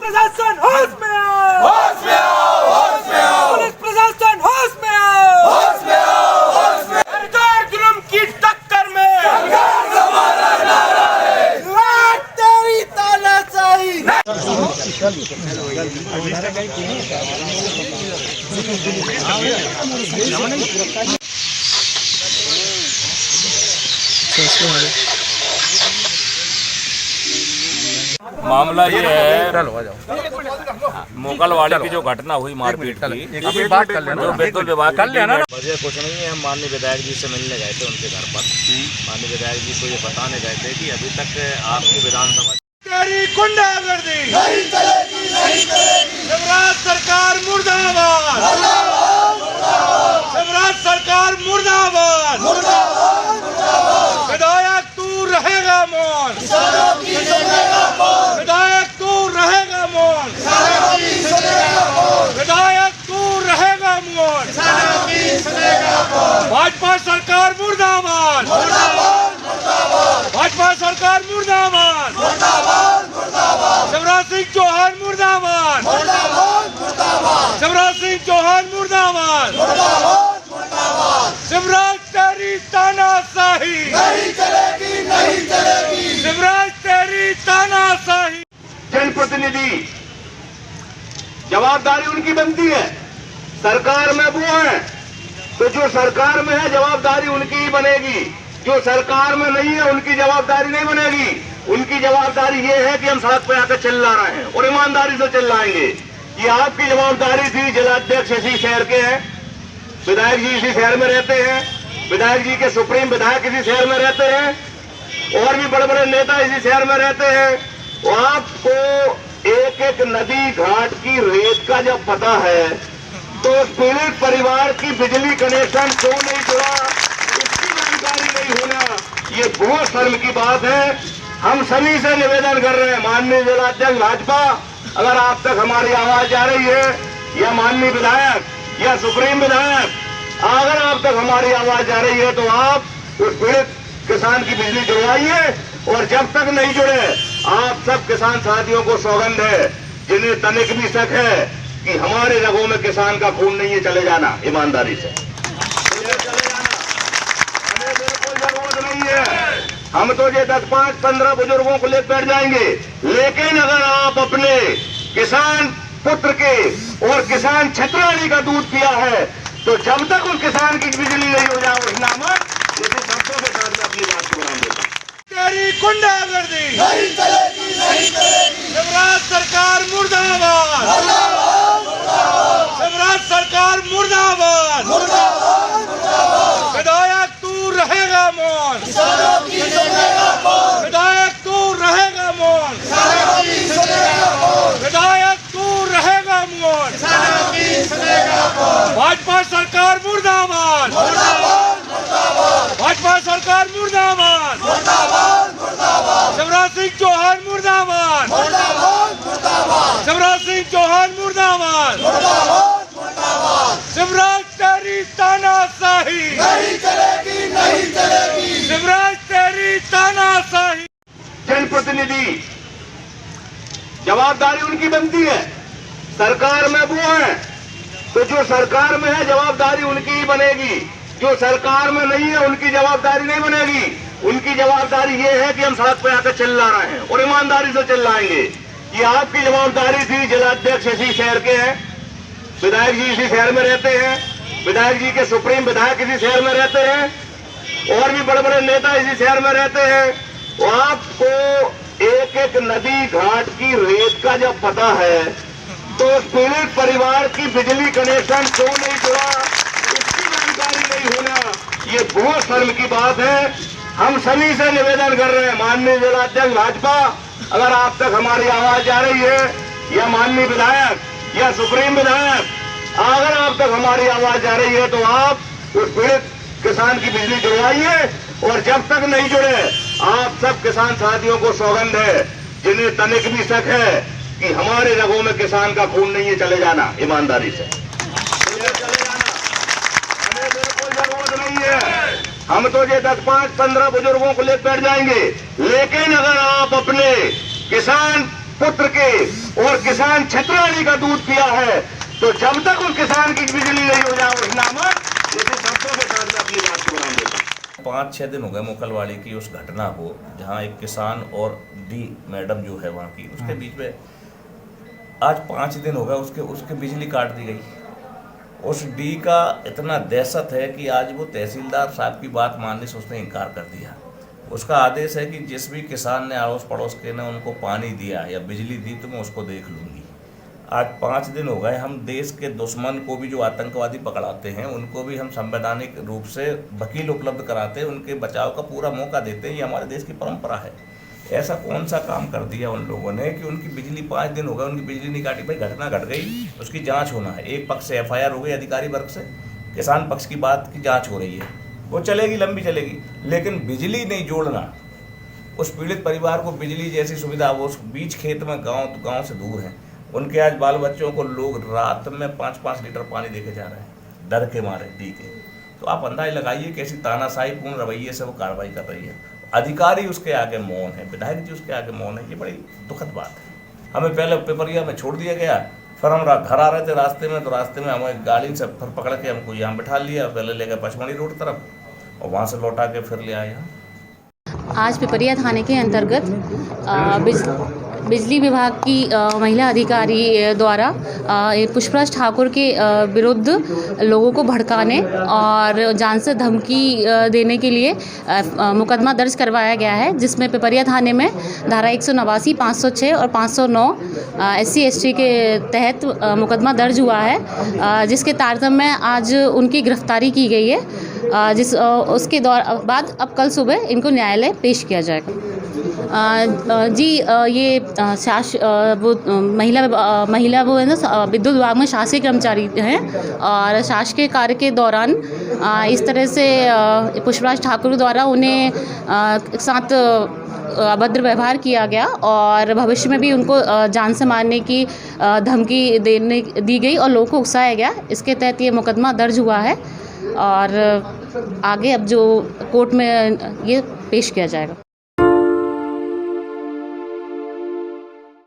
प्रशासन होश में आओ, होश में आओ, होश में आओ, पुलिस प्रशासन होश में आओ, होश में आओ, होश में आओ। सरकार जुल्म की टक्कर में सरकार हमारा नारा है, लाट तेरी तानाशाही। मामला ये है, मोकलवाड़ी की जो घटना हुई मारपीट की, बात कर लेना, जो विद्युत विभाग कर लेना ना। वजह कुछ नहीं है। हम माननीय विधायक जी से मिलने गए थे उनके घर पर। माननीय विधायक जी को ये बताने गए थे कि अभी तक आपकी विधानसभा तेरी गुंडागर्दी नहीं चलेगी, नहीं चलेगी। शिवराज सरकार मुर्दाबाद, मुर्दाबाद, मुर्दाबाद, शिवराज सरकार मुर्दाबाद, मुर्दाबाद, मुर्दाबाद। विधायक तू रहेगा मौन, किसानों की सुनेगा कौन? विधायक तू रहेगा मौन, किसानों की सुनेगा कौन? विधायक तू रहेगा मौन। किसानों की सुनेगा कौन? भाजपा सरकार मुर्दाबाद, मुर्दाबाद, मुर्दाबाद, भाजपा सरकार मुर्दाबाद, मुर्दाबाद, मुर्दाबाद, शिवराज सिंह चौहान मुर्दाबाद, मुर्दाबाद, मुर्दाबाद, शिवराज सिंह चौहान मुर्दाबाद, मुर्दाबाद, मुर्दाबाद। शिवराज तेरी तानाशाही, नहीं चलेगी, नहीं चलेगी। शिवराज तेरी तानाशाही। जनप्रतिनिधि जवाबदारी उनकी बनती है। सरकार में वो है तो जो सरकार में है जवाबदारी उनकी ही बनेगी, जो सरकार में नहीं है उनकी जवाबदारी नहीं बनेगी। उनकी जवाबदारी ये है कि हम सड़क पे आकर चिल्ला रहे हैं और ईमानदारी से चिल्लाएंगे। ये आपकी जवाबदारी थी। जिलाध्यक्ष इसी शहर के हैं, विधायक जी इसी शहर में रहते हैं, विधायक जी के सुप्रीम विधायक इसी शहर में रहते हैं और भी बड़े बड़े नेता इसी शहर में रहते हैं। तो आपको एक एक नदी घाट की रेत का जब पता है तो पीड़ित परिवार की बिजली कनेक्शन क्यों नहीं जुड़ा, इसकी जानकारी नहीं होना ये बहुत शर्म की बात है। हम सभी से निवेदन कर रहे हैं, माननीय जिलाध्यक्ष भाजपा, अगर आप तक हमारी आवाज जा रही है या माननीय विधायक या सुप्रीम विधायक, अगर आप तक हमारी आवाज जा रही है तो आप उस पीड़ित किसान की बिजली जुड़वाइए। और जब तक नहीं जुड़े आप सब किसान साथियों को सौगंध है, जिन्हें तनिक भी शक है कि हमारे रगों में किसान का खून नहीं है, चले जाना ईमानदारी से, चले जाना। हमें बिल्कुल जरूरत नहीं है। हम तो ये 10, 5, 15 बुजुर्गों को लेकर बैठ जाएंगे, लेकिन अगर आप अपने किसान पुत्र के और किसान छतरानी का दूध पिया है तो जब तक उस किसान की बिजली नहीं हो जाए उस नामक इसी शब्दों के साथ में अपनी बात को बना देता। तेरी गुंडागर्दी नहीं चलेगी, नहीं चलेगी। शिवराज सरकार मुर्दाबाद, मुर्दाबाद, मुर्दाबाद, शिवराज सरकार मुर्दाबाद, मुर्दाबाद, मुर्दाबाद। विधायक तू रहेगा मौन, किसानों की सुनेगा कौन? विधायक तू रहेगा मौन, किसानों की सुनेगा कौन? विधायक तू रहेगा मौन। किसानों की सुनेगा कौन? भाजपा सरकार मुर्दाबाद, मुर्दाबाद, मुर्दाबाद, भाजपा सरकार मुर्दाबाद, मुर्दाबाद, मुर्दाबाद, शिवराज सिंह चौहान मुर्दाबाद, मुर्दाबाद, मुर्दाबाद, शिवराज सिंह चौहान मुर्दाबाद, मुर्दाबाद, मुर्दाबाद। शिवराज तेरी तानाशाही, नहीं चलेगी, नहीं चलेगी। शिवराज तेरी तानाशाही। जनप्रतिनिधि जवाबदारी उनकी बनती है। सरकार में वो है तो जो सरकार में है जवाबदारी उनकी ही बनेगी, जो सरकार में नहीं है उनकी जवाबदारी नहीं बनेगी। उनकी जवाबदारी ये है कि हम सड़क पे आकर चिल्ला रहे हैं और ईमानदारी से चिल्लाएंगे। ये आपकी जवाबदारी थी। जिलाध्यक्ष इसी शहर के हैं, विधायक जी इसी शहर में रहते हैं, विधायक जी के सुप्रीम विधायक इसी शहर में रहते हैं और भी बड़े बड़े नेता इसी शहर में रहते हैं। तो आपको एक एक नदी घाट की रेत का जब पता है तो उस पीड़ित परिवार की बिजली कनेक्शन क्यों नहीं जुड़ा, इसकी जानकारी नहीं होना ये बहुत शर्म की बात है। हम सभी से निवेदन कर रहे हैं, माननीय जिलाध्यक्ष भाजपा, अगर आप तक हमारी आवाज जा रही है या माननीय विधायक या सुप्रीम विधायक, अगर आप तक हमारी आवाज जा रही है तो आप उस पीड़ित किसान की बिजली जुड़वाइए। और जब तक नहीं जुड़े आप सब किसान साथियों को सौगंध है, जिन्हें तनिक भी शक है कि हमारे रगों में किसान का खून नहीं है, चले जाना ईमानदारी से, चले जाना। हमें बिल्कुल जरूरत नहीं है। हम तो ये 10, 5, 15 बुजुर्गों को लेकर बैठ जाएंगे, लेकिन अगर आप अपने किसान पुत्र के और किसान छतरानी का दूध पिया है, तो जब तक उस किसान की बिजली नहीं हो जाए उस नामक, इसे शब्दों के साथ में अपनी बात को बना देता। 5-6 दिन हो गए मुकलवाड़ी की उस घटना को, जहां एक किसान और डी मैडम जो है वहाँ की, उसके बीच में आज 5 दिन हो गए उसके बिजली काट दी गई। उस डी का इतना दहशत है कि आज वो तहसीलदार साहब की बात मानने से उसने इनकार कर दिया। उसका आदेश है कि जिस भी किसान ने अड़ोस पड़ोस के ने उनको पानी दिया या बिजली दी तो मैं उसको देख लूँगी। आज 5 दिन हो गए, हम देश के दुश्मन को भी जो आतंकवादी पकड़ाते हैं उनको भी हम संवैधानिक रूप से वकील उपलब्ध कराते हैं, उनके बचाव का पूरा मौका देते हैं। ये हमारे देश की परंपरा है। ऐसा कौन सा काम कर दिया उन लोगों ने कि उनकी बिजली 5 दिन हो गए उनकी बिजली नहीं काटी। भाई घटना घट गई, उसकी जांच होना है। एक पक्ष से FIR हो गई अधिकारी वर्ग से, किसान पक्ष की बात की जांच हो रही है, वो चलेगी, लंबी चलेगी, लेकिन बिजली नहीं जोड़ना। उस पीड़ित परिवार को बिजली जैसी सुविधा, वो उस बीच खेत में गाँव से दूर हैं, उनके आज बाल बच्चों को लोग रात में 5-5 लीटर पानी देके जा रहे हैं डर के मारे डी के। तो आप अंदाज लगाइए कैसी तानाशाही पूर्ण रवैये से वो कार्रवाई कर रही है। अधिकारी उसके आगे मौन है, विधायक जी उसके आगे मौन है। ये बड़ी दुखद बात है। हमें पहले पिपरिया में छोड़ दिया गया, फिर हम घर आ रहे थे रास्ते में, तो रास्ते में हमें गाड़ी से फिर पकड़ के हमको यहाँ बिठा लिया, पहले ले गए पचमढ़ी रोड तरफ और वहाँ से लौटा के फिर ले आए यहाँ। आज पिपरिया थाने के अंतर्गत बिजली विभाग की महिला अधिकारी द्वारा पुष्पराज ठाकुर के विरुद्ध लोगों को भड़काने और जान से धमकी देने के लिए मुकदमा दर्ज करवाया गया है, जिसमें पिपरिया थाने में धारा 189, 506 और 509 SC ST के तहत मुकदमा दर्ज हुआ है, जिसके तारतम्य में आज उनकी गिरफ्तारी की गई है, उसके बाद अब कल सुबह इनको न्यायालय पेश किया जाएगा। जी ये वो महिला वो है ना, विद्युत विभाग में शासकीय कर्मचारी हैं और शासकीय कार्य के दौरान इस तरह से पुष्पराज ठाकुर द्वारा उन्हें साथ अभद्र व्यवहार किया गया और भविष्य में भी उनको जान से मारने की धमकी दी गई और लोगों को उकसाया गया। इसके तहत ये मुकदमा दर्ज हुआ है और आगे अब जो कोर्ट में ये पेश किया जाएगा।